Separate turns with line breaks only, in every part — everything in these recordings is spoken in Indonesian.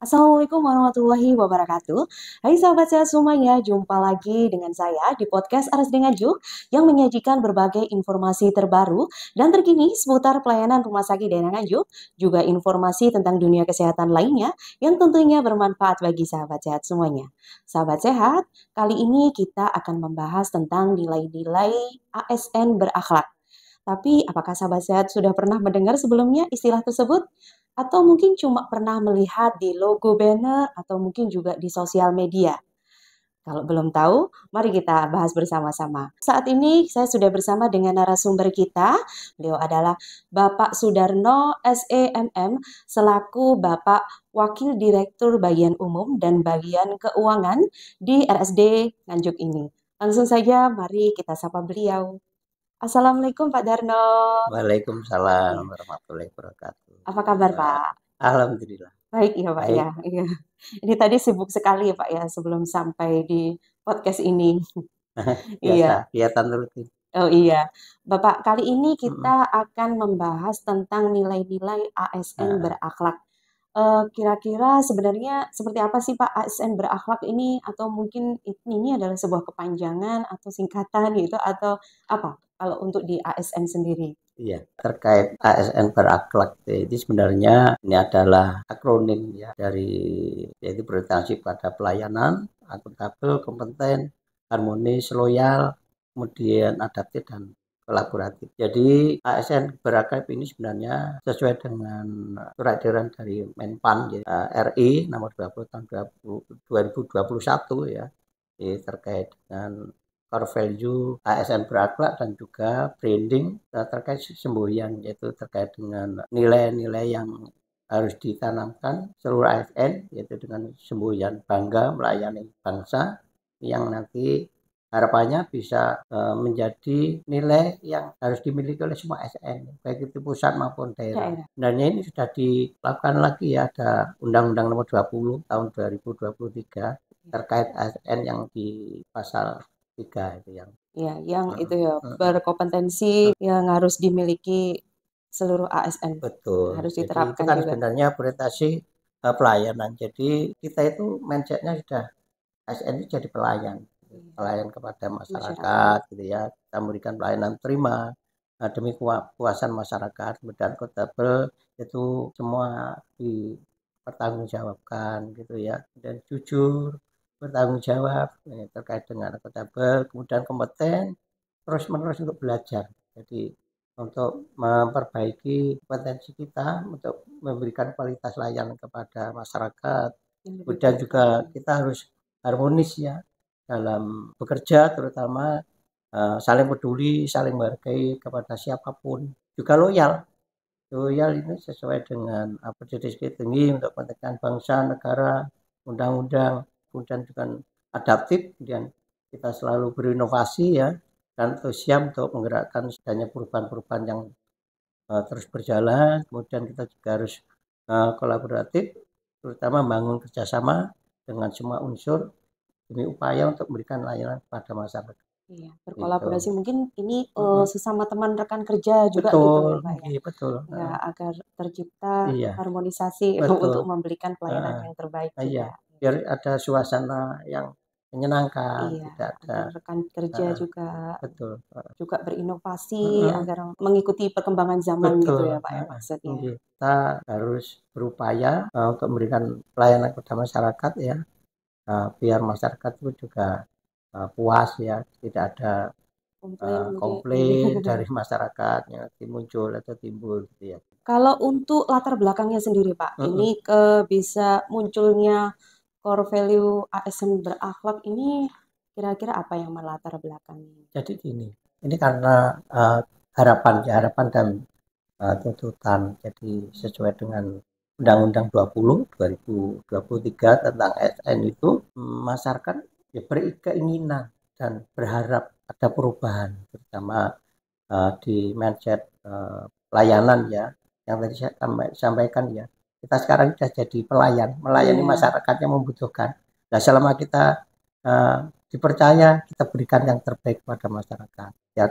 Assalamualaikum warahmatullahi wabarakatuh. Hai sahabat sehat semuanya, jumpa lagi dengan saya di podcast Aras dengan Juk yang menyajikan berbagai informasi terbaru dan terkini seputar pelayanan rumah sakit daerah Nganjuk, juga informasi tentang dunia kesehatan lainnya yang tentunya bermanfaat bagi sahabat sehat semuanya. Sahabat sehat, kali ini kita akan membahas tentang nilai-nilai ASN berakhlak. Tapi apakah sahabat sehat sudah pernah mendengar sebelumnya istilah tersebut? Atau mungkin cuma pernah melihat di logo banner atau mungkin juga di sosial media? Kalau belum tahu, mari kita bahas bersama-sama. Saat ini saya sudah bersama dengan narasumber kita. Beliau adalah Bapak Sudarno SEMM selaku Bapak Wakil Direktur Bagian Umum dan Bagian Keuangan di RSD Nganjuk ini. Langsung saja mari kita sapa beliau. Assalamualaikum Pak Darno.
Waalaikumsalam
Iya.
warahmatullahi wabarakatuh.
Apa kabar
Mbak,
Pak?
alhamdulillah
Baik ya Pak
baik.
ya. Iya. Ini tadi sibuk sekali ya Pak ya sebelum sampai di podcast ini.
Biasa
Iya.
kelihatan rutin.
Oh iya. Bapak, kali ini
Mhm.
kita akan membahas tentang nilai-nilai ASN
Heeh.
berakhlak. Kira-kira sebenarnya seperti apa sih Pak ASN berakhlak ini? Atau mungkin ini adalah sebuah kepanjangan atau singkatan gitu atau apa? Kalau untuk di ASN sendiri.
Iya, terkait ASN berakhlak jadi sebenarnya ini adalah akronim ya dari yaitu berorientasi pada pelayanan, akuntabel, kompeten, harmonis, loyal, kemudian adaptif dan kolaboratif. Jadi ASN berakhlak ini sebenarnya sesuai dengan surat edaran dari Menpan ya, RI nomor 20 tahun 2021 ya, terkait dengan core value ASN berakhlak dan juga branding terkait semboyan, yaitu terkait dengan nilai-nilai yang harus ditanamkan seluruh ASN, yaitu dengan semboyan bangga melayani bangsa, yang nanti harapannya bisa menjadi nilai yang harus dimiliki oleh semua ASN baik itu pusat maupun daerah.
Daerah.
Dan ini sudah dilakukan lagi ya, ada Undang-Undang Nomor 20 tahun 2023 terkait ASN yang di pasal 3 itu yang
Ya, yang
heeh,
itu ya
heeh,
berkompetensi
heeh,
yang harus dimiliki seluruh ASN.
betul.
Harus
Jadi itu
diterapkan
kan
juga.
sebenarnya orientasi pelayanan. Jadi kita itu mindsetnya sudah ASN itu jadi pelayan,
Iya,
pelayan kepada
masyarakat.
masyarakat gitu ya. Kita memberikan pelayanan prima demi kepuasan masyarakat, kemudian akuntabel itu semua dipertanggungjawabkan gitu ya, dan jujur bertanggung jawab terkait dengan akuntabel, kemudian kompeten terus menerus untuk belajar. Jadi untuk memperbaiki potensi kita untuk memberikan kualitas layanan kepada masyarakat.
Yang lebih
Kemudian
baik
juga
lagi.
kita harus harmonis ya dalam bekerja, terutama saling peduli, saling menghargai kepada siapapun, juga loyal. Loyal ini sesuai dengan apa tinggi untuk kepentingan bangsa, negara, undang-undang, kemudian juga adaptif, kemudian kita selalu berinovasi ya, dan terus siap untuk menggerakkan adanya perubahan-perubahan yang terus berjalan. Kemudian kita juga harus kolaboratif, terutama membangun kerjasama dengan semua unsur demi upaya untuk memberikan layanan kepada masyarakat.
Iya,
Gitu.
berkolaborasi mungkin ini
Mm-mm.
sesama teman rekan kerja juga gitu
Betul,
ya Pak ya.
iya betul.
Ya, agar tercipta
Iya,
harmonisasi
betul.
untuk memberikan pelayanan
Heeh.
yang terbaik
Iya,
juga.
biar ada suasana yang menyenangkan,
Iya,
tidak ada.
agar rekan kerja
Heeh,
juga
betul. Heeh.
juga berinovasi
Mm-mm.
agar mengikuti perkembangan zaman gitu
Betul.
ya Pak ya
Heeh.
maksudnya.
Kita harus berupaya untuk memberikan pelayanan kepada masyarakat ya, biar masyarakat itu juga puas ya, tidak ada
Komplain mungkin.
komplain dari masyarakat yang muncul atau timbul gitu ya.
Kalau untuk latar belakangnya sendiri Pak,
Mm-mm.
ini bisa munculnya core value ASN berakhlak ini kira-kira apa yang melatar belakangnya?
Jadi gini, ini karena uh, harapan ya, harapan dan tuntutan. Jadi sesuai dengan Undang-Undang 20 2023 tentang ASN itu, masyarakat ya berkeinginan dan berharap ada perubahan, terutama di mindset pelayanan ya, yang tadi saya sampaikan ya. Kita sekarang sudah jadi pelayan, melayani
Iya,
masyarakat yang membutuhkan. Nah, selama kita uh, dipercaya, kita berikan yang terbaik kepada masyarakat. Ya,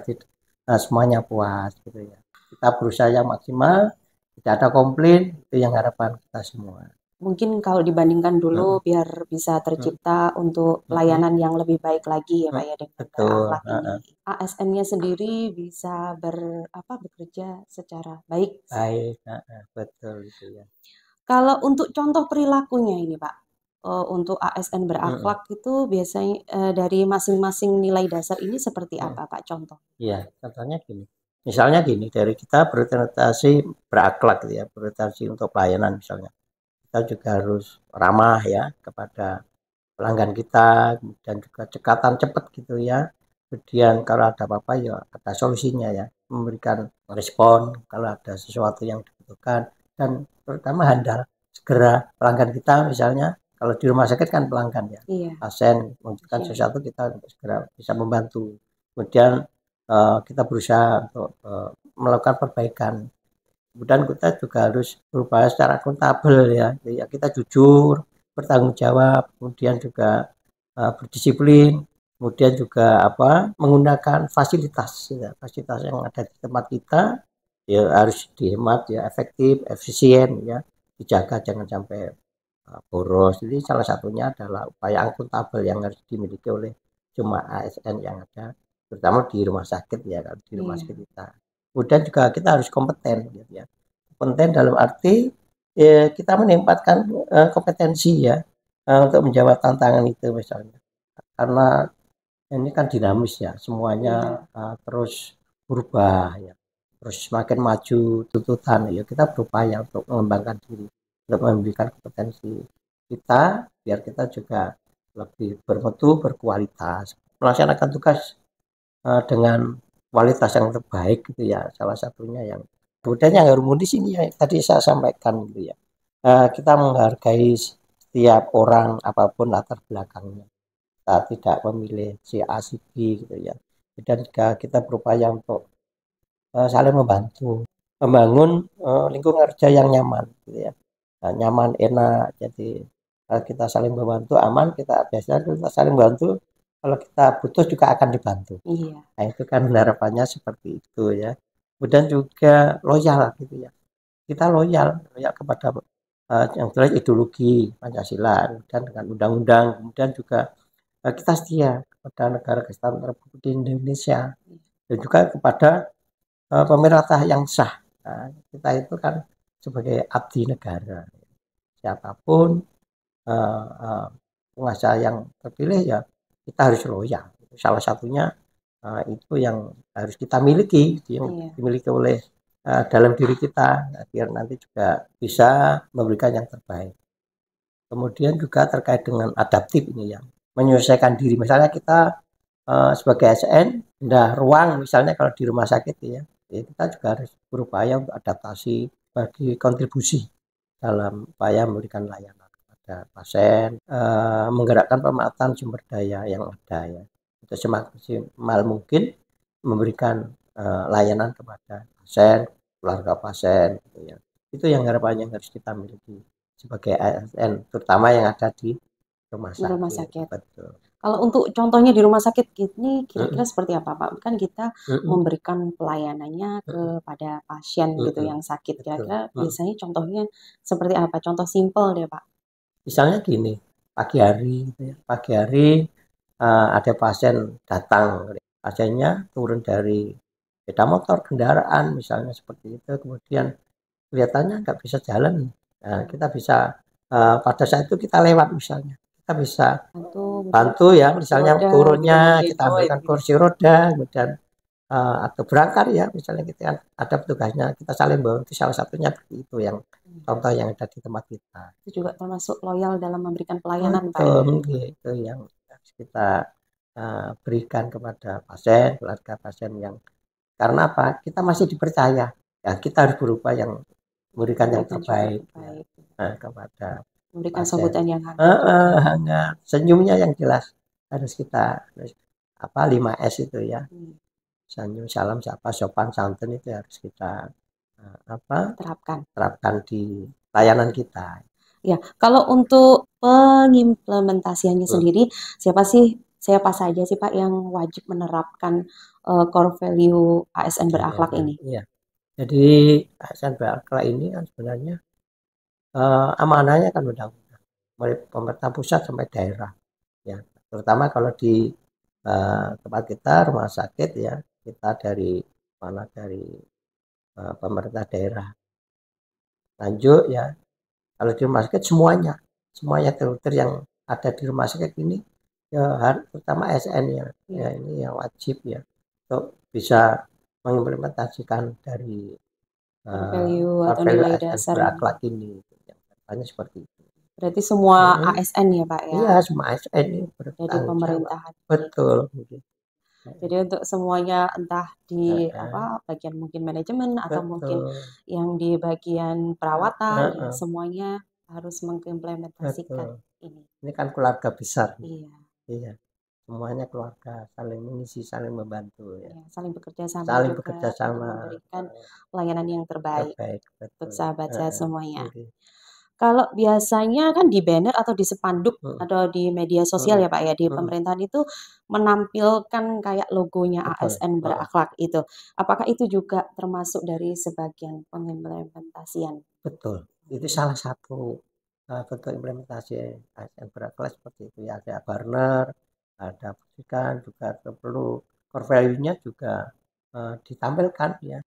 semuanya puas gitu ya. Kita berusaha yang maksimal, tidak ada komplain, itu yang harapan kita semua.
mungkin kalau dibandingkan
Mm,
dulu biar bisa
mm,
tercipta untuk
mm, mm,
pelayanan yang lebih baik lagi ya
mm.
Pak ya dengan
Betul.
berakhlak ini. ASN-nya sendiri bisa bekerja secara baik.
Baik, betul itu ya.
Kalau untuk contoh perilakunya ini Pak, untuk ASN
Mm,
berakhlak itu biasanya dari masing-masing nilai dasar ini seperti
mm.
apa Pak contoh?
Iya, contohnya gini. Misalnya gini, dari kita berorientasi berakhlak gitu ya, berorientasi untuk pelayanan misalnya. Kita juga harus ramah ya kepada pelanggan kita, kemudian juga cekatan cepat gitu ya. Kemudian kalau ada apa-apa ya ada solusinya ya, memberikan respon kalau ada sesuatu yang dibutuhkan dan terutama handal segera pelanggan kita misalnya kalau di rumah sakit kan pelanggan ya,
Iya,
pasien membutuhkan
pasien.
sesuatu kita segera bisa membantu. Kemudian kita berusaha untuk melakukan perbaikan. Kemudian kita juga harus berupaya secara akuntabel ya. Ya kita jujur, bertanggung jawab, kemudian juga berdisiplin, kemudian juga menggunakan fasilitas ya, fasilitas yang ada di tempat kita ya harus dihemat ya, efektif, efisien ya, dijaga jangan sampai boros. Jadi salah satunya adalah upaya akuntabel yang harus dimiliki oleh semua ASN yang ada, terutama di rumah sakit ya, kalau di rumah
Iya,
sakit kita. Kemudian juga kita harus kompeten gitu ya. Kompeten dalam arti ya, kita menempatkan kompetensi ya untuk menjawab tantangan itu misalnya. Karena ini kan dinamis ya, semuanya
iya,
terus berubah ya. Terus semakin maju tuntutan ya kita berupaya untuk mengembangkan diri, untuk memberikan kompetensi kita biar kita juga lebih bermutu, berkualitas, melaksanakan tugas dengan kualitas yang terbaik gitu ya. Salah satunya yang kemudian yang harmonis ini yang tadi saya sampaikan gitu ya. Kita menghargai setiap orang apapun latar belakangnya. Kita tidak memilih si A si B gitu ya. Dan juga kita berupaya untuk saling membantu, membangun lingkungan kerja yang nyaman gitu ya. Nah, nyaman, enak. Jadi kita saling membantu, aman, kita biasanya kita saling bantu. Kalau kita butuh juga akan dibantu.
iya.
Nah, itu kan harapannya seperti itu ya. Kemudian juga loyal gitu ya. Kita loyal, loyal kepada yang jelas ideologi Pancasila dan dengan undang-undang. Kemudian juga kita setia kepada negara kesatuan Republik Indonesia dan juga kepada pemerintah yang sah. Nah, kita itu kan sebagai abdi negara. Siapapun uh, uh, penguasa yang terpilih ya kita harus loyal. Salah satunya itu yang harus kita miliki, yang
Iya.
dimiliki oleh dalam diri kita, biar nanti juga bisa memberikan yang terbaik. Kemudian juga terkait dengan adaptif ini yang menyesuaikan diri. Misalnya kita sebagai ASN, pindah ruang misalnya kalau di rumah sakit ya, ya kita juga harus berupaya untuk adaptasi bagi kontribusi dalam upaya memberikan layanan kepada pasien, menggerakkan pemanfaatan sumber daya yang ada ya, untuk semaksimal mungkin memberikan layanan kepada pasien, keluarga pasien, gitu ya. Itu yang harapannya yang harus kita miliki sebagai ASN, terutama yang ada di rumah
Di rumah
sakit.
sakit.
Betul.
Kalau untuk contohnya di rumah sakit ini kira-kira
Mm-mm,
seperti apa, Pak? Kan kita
mm-mm,
memberikan pelayanannya
mm-mm,
kepada pasien gitu
mm-mm.
yang sakit.
Betul.
Kira-kira biasanya contohnya seperti apa? Contoh simpel deh, Pak.
Misalnya gini, pagi hari gitu ya. Pagi hari ada pasien datang, pasiennya turun dari sepeda motor, kendaraan misalnya seperti itu, kemudian kelihatannya nggak bisa jalan. Nah, kita bisa pada saat itu kita lewat misalnya, kita bisa
Bantu mungkin
bantu ya,
kursi
misalnya
roda gitu,
turunnya kita
menggendong
ambilkan
gitu.
kursi roda, kemudian atau berangkat ya, misalnya kita ada petugasnya, kita saling bantu, salah satunya seperti itu yang contoh yang ada di tempat kita.
Itu juga termasuk loyal dalam memberikan pelayanan, Pak ya.
Betul, gitu yang harus kita berikan kepada pasien, keluarga pasien yang karena apa? Kita masih dipercaya. Ya, kita harus berupaya yang memberikan yang
Memberikan juga
terbaik ya,
terbaik.
kepada
Memberikan
pasien.
sambutan yang hangat juga.
Hangat, senyumnya yang jelas harus kita harus 5S itu ya.
Hmm,
Senyum, salam, sapa, sopan, santun itu harus kita
terapkan.
terapkan di layanan kita.
Ya, kalau untuk pengimplementasiannya
Hmm.
sendiri, siapa saja sih Pak yang wajib menerapkan core value ASN
Iya,
berakhlak
iya,
ini?
iya. Jadi ASN berakhlak ini kan sebenarnya amanahnya kan undang-undang, mulai pemerintah pusat sampai daerah ya. Terutama kalau di tempat kita rumah sakit ya, kita dari mana dari pemerintah daerah lanjut ya. Kalau di rumah sakit semuanya dokter yang ada di rumah sakit ini ya harus terutama ASN ya, ya ini yang wajib ya untuk bisa mengimplementasikan dari
Core value
core
atau
value
nilai
ASN
dasar ini.
berakhlak ini. Ya, hanya seperti itu.
Berarti semua ASN ya Pak ya,
Iya, semua ASN ini
dari
bertanggung jawab.
pemerintahan.
Betul.
Jadi untuk semuanya entah di
Heeh,
bagian mungkin manajemen atau mungkin
betul.
yang di bagian perawatan ya
Heeh,
semuanya harus mengimplementasikan
betul.
ini.
Ini kan keluarga besar.
Iya,
Iya, semuanya keluarga saling mengisi, saling membantu ya.
iya, saling bekerja sama
Saling bekerja
juga untuk
sama
memberikan pelayanan yang terbaik
terbaik,
untuk
betul.
sahabat sehat
Heeh,
semuanya.
oke.
Kalau biasanya kan di banner atau di spanduk
Mhm,
atau di media sosial
mhm,
ya Pak ya, di
mhm,
pemerintahan itu menampilkan kayak logonya
betul.
ASN
Heeh,
berakhlak itu. Apakah itu juga termasuk dari sebagian pengimplementasian?
betul. Itu salah satu bentuk implementasi ASN berakhlak seperti itu ya. Ada partner, ada pendidikan juga perlu core value-nya juga ditampilkan ya.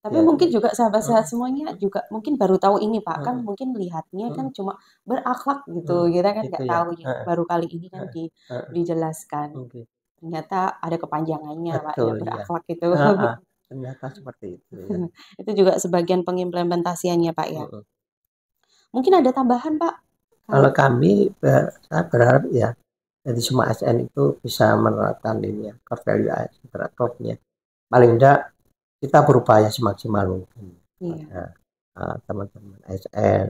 Tapi
Biar
mungkin juga sahabat
heeh,
sehat semuanya juga mungkin baru tahu ini Pak, kan
heeh,
mungkin lihatnya kan
heeh,
cuma berakhlak gitu,
heeh,
kita kan
gitu
nggak
ya.
tahu ya,
Heeh,
baru kali ini kan
heeh, heeh,
dijelaskan.
oke.
Ternyata ada kepanjangannya Pak ya,
Betul ya.
berakhlak itu.
Heeh, ternyata seperti itu ya.
Itu juga sebagian pengimplementasiannya Pak ya.
Mhm.
Mungkin ada tambahan Pak?
Kalau
Kalau
kami saya berharap ya jadi semua ASN itu bisa menerapkan ini ya, core value ASN berakhlaknya. Paling enggak kita berupaya semaksimal mungkin
iya,
pada teman-teman ASN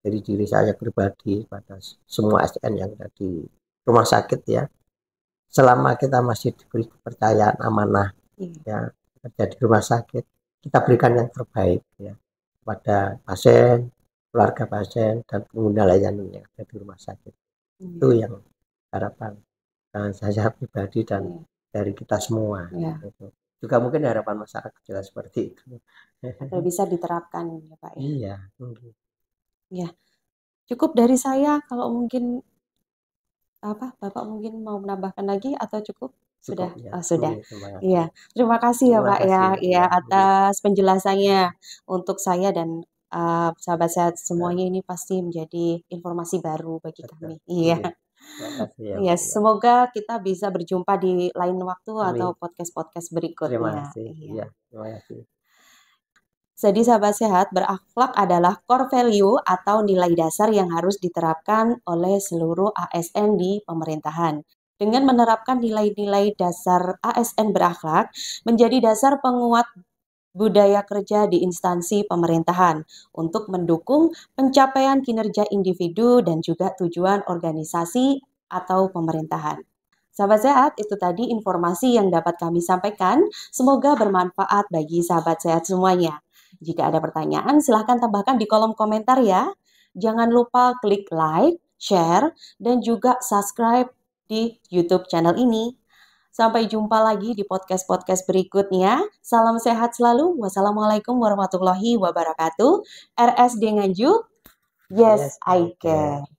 dari diri saya pribadi pada semua ASN yang ada di rumah sakit ya. Selama kita masih diberi kepercayaan amanah
iya,
ya kerja di rumah sakit, kita berikan yang terbaik ya kepada pasien, keluarga pasien dan pengguna layanan yang ada di rumah sakit. Itu
iya,
yang harapan saya pribadi dan
iya,
dari kita semua.
iya.
Gitu. Juga mungkin harapan masyarakat juga seperti itu.
Agar bisa diterapkan ya Pak ya.
Iya, mungkin.
Ya, cukup dari saya. Kalau mungkin Bapak mungkin mau menambahkan lagi atau cukup?
Cukup
Sudah?
ya.
Oh, sudah.
Mungkin, terima kasih.
Iya, terima kasih ya
Terima
Pak ya,
kasih
ya
ya. Mungkin.
atas penjelasannya untuk saya dan sahabat sehat semuanya ini pasti menjadi informasi baru bagi
Betul.
kami. Iya.
Mungkin. Terima kasih ya
Iya,
Mbak ya.
semoga kita bisa berjumpa di lain waktu atau
Amin.
podcast-podcast
Terima
berikutnya.
kasih.
Iya.
Iya, terima kasih.
Jadi sahabat sehat, berakhlak adalah core value atau nilai dasar yang harus diterapkan oleh seluruh ASN di pemerintahan. Dengan menerapkan nilai-nilai dasar ASN berakhlak menjadi dasar penguat budaya kerja di instansi pemerintahan untuk mendukung pencapaian kinerja individu dan juga tujuan organisasi atau pemerintahan. Sahabat sehat, itu tadi informasi yang dapat kami sampaikan. Semoga bermanfaat bagi sahabat sehat semuanya. Jika ada pertanyaan, silahkan tambahkan di kolom komentar ya. Jangan lupa klik like, share, dan juga subscribe di YouTube channel ini. Sampai jumpa lagi di podcast-podcast berikutnya. Salam sehat selalu. Wassalamualaikum warahmatullahi wabarakatuh. RS Nganjuk. Yes,
Yes,
I
I can.
can.